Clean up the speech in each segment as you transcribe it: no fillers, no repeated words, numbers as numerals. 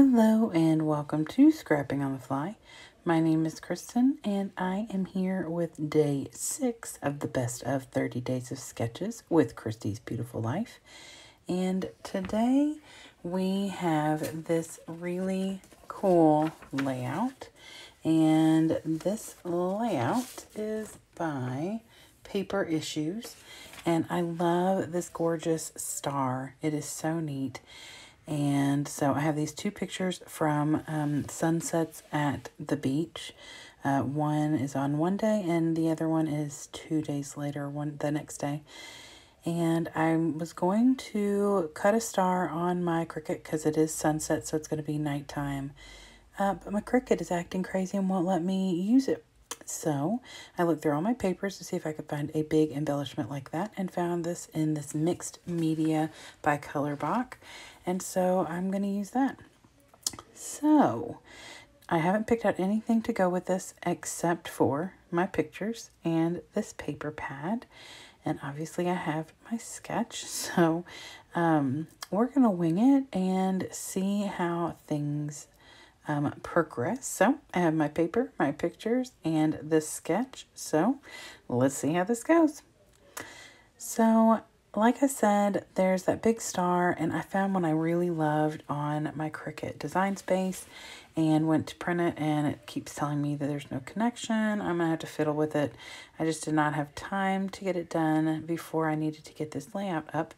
Hello and welcome to Scrapping on the Fly. My name is Kristen and I am here with day 6 of the best of 30 days of sketches with Christy's Beautiful Life. And today we have this really cool layout, and this layout is by Paper Issues, and I love this gorgeous star. It is so neat. And so I have these two pictures from sunsets at the beach. One is on one day and the other one is 2 days later, the next day. And I was going to cut a star on my Cricut because it is sunset, so it's going to be nighttime. But my Cricut is acting crazy and won't let me use it. So I looked through all my papers to see if I could find a big embellishment like that, and found this in this mixed media by ColorBok. And so I'm going to use that. So I haven't picked out anything to go with this except for my pictures and this paper pad. And obviously I have my sketch. So we're going to wing it and see how things progress. So I have my paper, my pictures, and this sketch. So let's see how this goes. So like I said, there's that big star, and I found one I really loved on my Cricut Design Space and went to print it, and it keeps telling me that there's no connection. I'm gonna have to fiddle with it. I just did not have time to get it done before I needed to get this layout up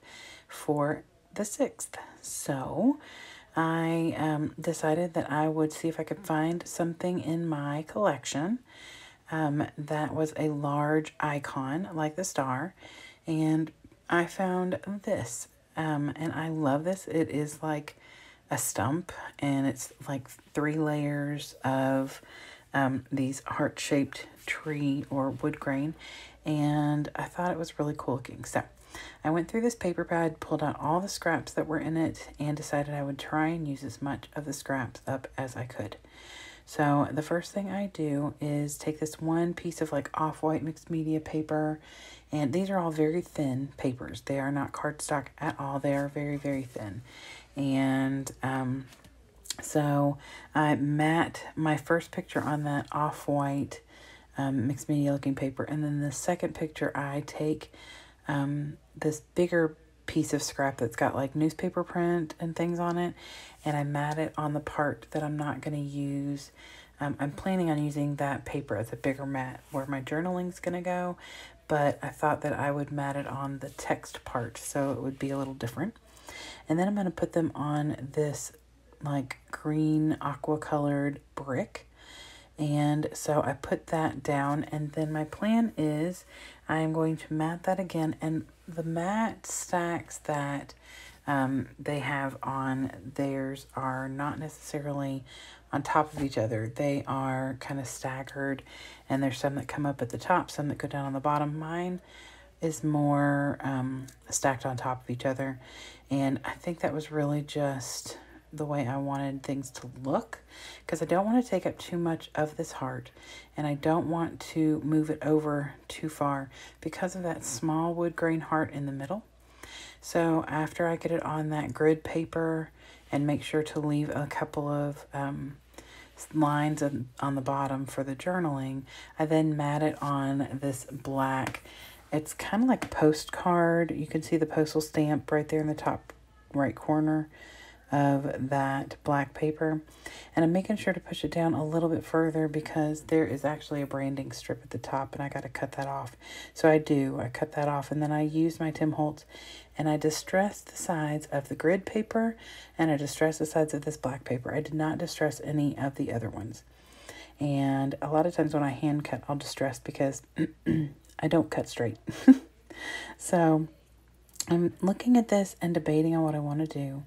for the 6th. So I decided that I would see if I could find something in my collection that was a large icon like the star, and I found this, and I love this. It is like a stump, and it's like 3 layers of these heart-shaped tree or wood grain, and I thought it was really cool looking. So I went through this paper pad, pulled out all the scraps that were in it, and decided I would try and use as much of the scraps up as I could. So the first thing I do is take this one piece of like off-white mixed media paper, and these are all very thin papers. They are not cardstock at all. They are very, very thin. And so I mat my first picture on that off-white mixed media looking paper, and then the second picture I take this bigger piece of scrap that's got like newspaper print and things on it, and I mat it on the part that I'm not going to use. I'm planning on using that paper as a bigger mat where my journaling's going to go, but I thought that I would mat it on the text part so it would be a little different. And then I'm going to put them on this like green aqua colored brick. And so I put that down, and then my plan is I'm going to mat that again, and the mat stacks that they have on theirs are not necessarily on top of each other. They are kind of staggered, and there's some that come up at the top, some that go down on the bottom. Mine is more stacked on top of each other, and I think that was really just the way I wanted things to look, because I don't want to take up too much of this heart, and I don't want to move it over too far because of that small wood grain heart in the middle. So after I get it on that grid paper and make sure to leave a couple of lines on the bottom for the journaling, I then mat it on this black, it's kind of like a postcard. You can see the postal stamp right there in the top right corner of that black paper, and I'm making sure to push it down a little bit further because there is actually a branding strip at the top, and I got to cut that off. So I cut that off, and then I use my Tim Holtz, and I distress the sides of the grid paper, and I distress the sides of this black paper. I did not distress any of the other ones, and a lot of times when I hand cut, I'll distress because I don't cut straight. So I'm looking at this and debating on what I want to do.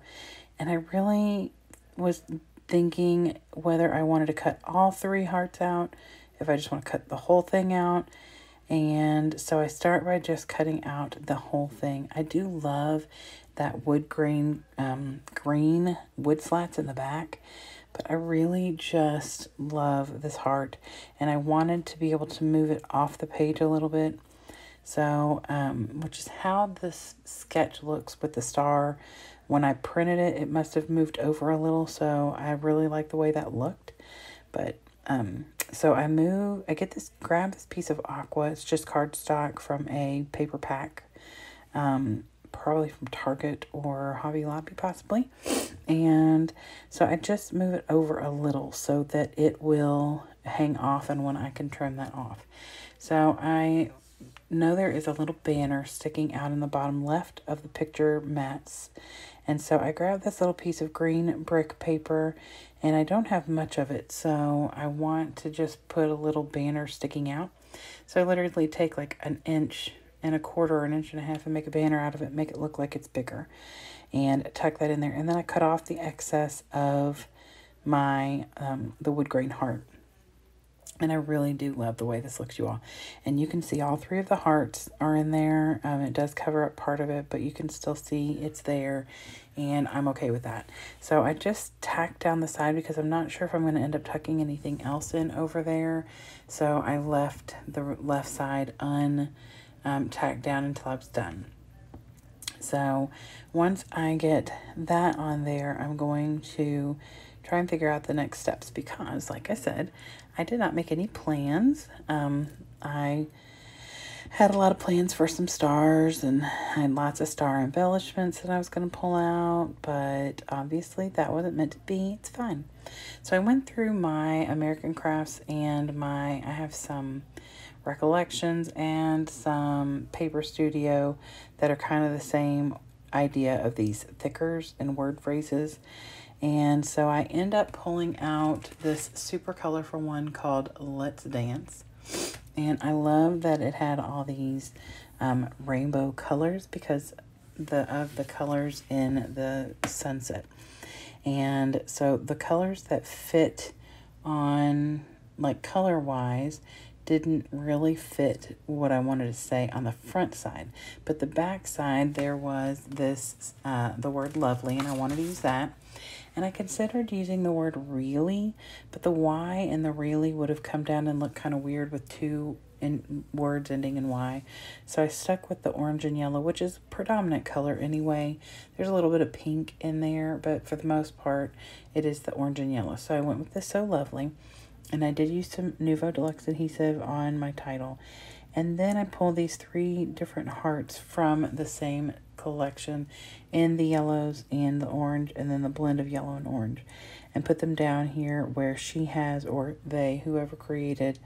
And I really was thinking whether I wanted to cut all 3 hearts out, if I just want to cut the whole thing out. And so I start by just cutting out the whole thing. I do love that wood grain, green wood slats in the back, but I really just love this heart. And I wanted to be able to move it off the page a little bit. So, which is how this sketch looks with the star when I printed it, it must have moved over a little, so I really like the way that looked. But so grab this piece of aqua. It's just cardstock from a paper pack, probably from Target or Hobby Lobby possibly. And so I just move it over a little so that it will hang off and when I can trim that off. So I know there is a little banner sticking out in the bottom left of the picture mats. And so I grabbed this little piece of green brick paper, and I don't have much of it, so I want to just put a little banner sticking out. So I literally take like 1.25 inches or 1.5 inches and make a banner out of it, make it look like it's bigger, and tuck that in there. And then I cut off the excess of my the wood grain heart. And I really do love the way this looks, you all. And you can see all 3 of the hearts are in there. It does cover up part of it, but you can still see it's there. And I'm okay with that. So I just tacked down the side because I'm not sure if I'm going to end up tucking anything else in over there. So I left the left side tacked down until I was done. So once I get that on there, I'm going to try and figure out the next steps because, like I said, I did not make any plans. I had a lot of plans for some stars and I had lots of star embellishments that I was going to pull out, but obviously that wasn't meant to be. It's fine. So I went through my American Crafts and I have some Recollections and some Paper Studio that are kind of the same idea of these thickers and word phrases. And so I end up pulling out this super colorful one called Let's Dance. And I love that it had all these rainbow colors because of the colors in the sunset. And so the colors that fit on, like color-wise, didn't really fit what I wanted to say on the front side. But the back side, there was this, the word lovely, and I wanted to use that. And I considered using the word really, but the Y and the really would have come down and looked kind of weird with 2 words ending in Y. So I stuck with the orange and yellow, which is predominant color anyway. There's a little bit of pink in there, but for the most part, it is the orange and yellow. So I went with this So Lovely. And I did use some Nuvo Deluxe adhesive on my title. And then I pulled these 3 different hearts from the same collection in the yellows and the orange, and then the blend of yellow and orange, and put them down here where she has, or they, whoever created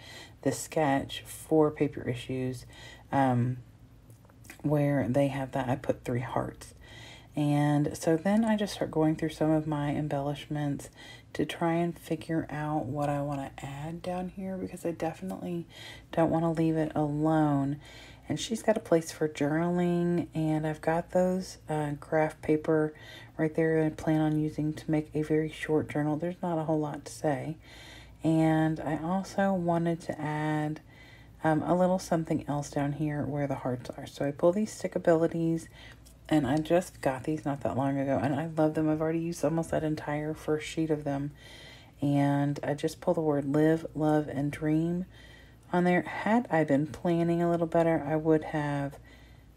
the sketch for Paper Issues, where they have that. I put 3 hearts. And so then I just start going through some of my embellishments to try and figure out what I want to add down here, because I definitely don't want to leave it alone. And she's got a place for journaling, and I've got those graph paper right there that I plan on using to make a very short journal. There's not a whole lot to say. And I also wanted to add a little something else down here where the hearts are. So I pull these Stickabilities, and I just got these not that long ago, and I love them. I've already used almost that entire first sheet of them. And I just pull the word live, love, and dream on there. Had I been planning a little better, I would have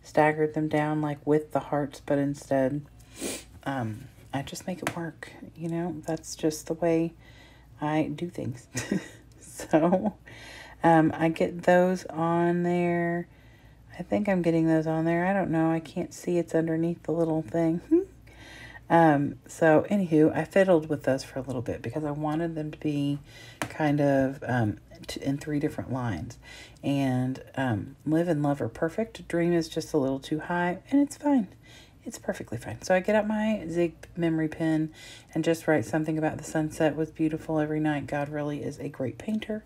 staggered them down like with the hearts, but instead, I just make it work. You know, that's just the way I do things. So, I get those on there. I think I'm getting those on there. I don't know. I can't see. It's underneath the little thing. So anywho, I fiddled with those for a little bit because I wanted them to be kind of in 3 different lines. And live and love are perfect. Dream is just a little too high, and it's fine. It's perfectly fine. So I get out my Zig memory pen and just write something about the sunset was beautiful every night. God really is a great painter,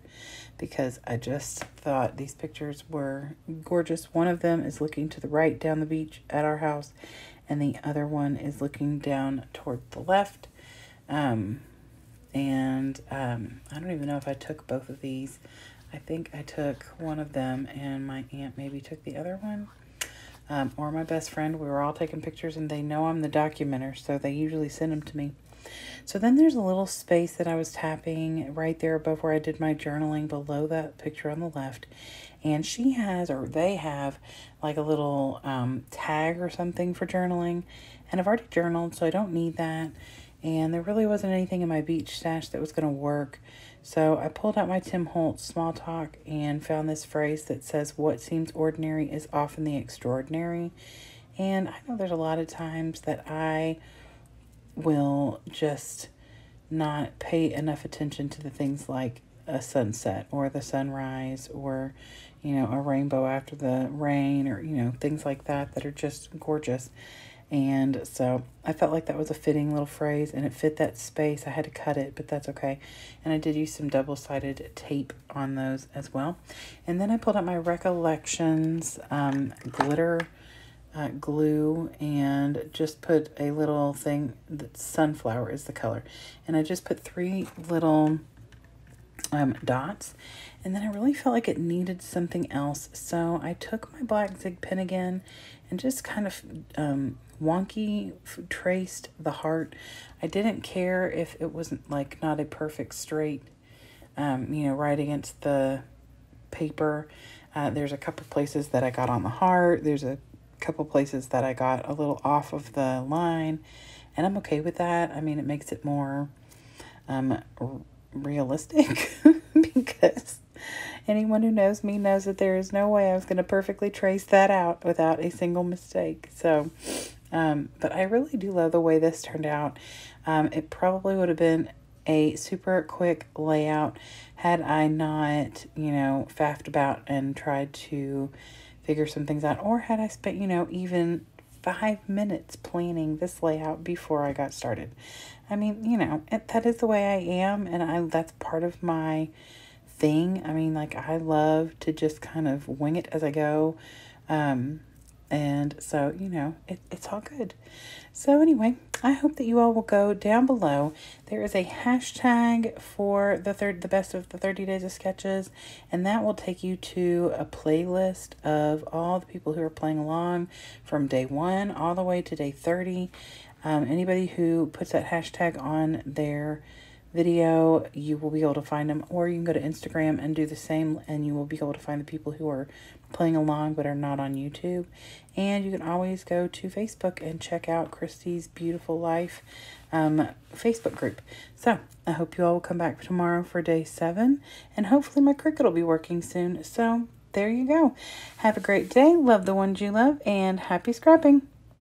because I just thought these pictures were gorgeous. One of them is looking to the right down the beach at our house, and the other one is looking down toward the left. I don't even know if I took both of these. I think I took one of them, and my aunt maybe took the other one. Or my best friend. We were all taking pictures, and they know I'm the documenter, so they usually send them to me. So then there's a little space that I was tapping right there above where I did my journaling, below that picture on the left. And she has, or they have, like a little tag or something for journaling. And I've already journaled, so I don't need that. And there really wasn't anything in my beach stash that was going to work. So I pulled out my Tim Holtz Small Talk and found this phrase that says, "What seems ordinary is often the extraordinary." And I know there's a lot of times that I will just not pay enough attention to the things like a sunset or the sunrise or, a rainbow after the rain or, things like that that are just gorgeous. And so I felt like that was a fitting little phrase and it fit that space. I had to cut it, but that's okay. And I did use some double-sided tape on those as well. And then I pulled out my Recollections glitter glue and just put a little thing that sunflower is the color. And I just put 3 little dots, and then I really felt like it needed something else. So I took my black zig pen again and just kind of wonky traced the heart. I didn't care if it wasn't like not a perfect straight, right against the paper. There's a couple places that I got on the heart. There's a couple places that I got a little off of the line, and I'm okay with that. I mean, it makes it more realistic because anyone who knows me knows that there is no way I was going to perfectly trace that out without a single mistake. So, but I really do love the way this turned out. It probably would have been a super quick layout had I not, faffed about and tried to figure some things out, or had I spent, even 5 minutes planning this layout before I got started. I mean, that is the way I am, and that's part of my thing. I mean, like, I love to just kind of wing it as I go, and so, it's all good. So anyway, I hope that you all will go down below. There is a hashtag for the best of the 30 days of sketches, and that will take you to a playlist of all the people who are playing along from day 1 all the way to day 30. Anybody who puts that hashtag on their video, you will be able to find them, or you can go to Instagram and do the same, and you will be able to find the people who are playing along but are not on YouTube. And you can always go to Facebook and check out Christy's Beautiful Life Facebook group. So I hope you all will come back tomorrow for day 7, and hopefully my Cricut will be working soon. So there you go. Have a great day. Love the ones you love, and happy scrapping.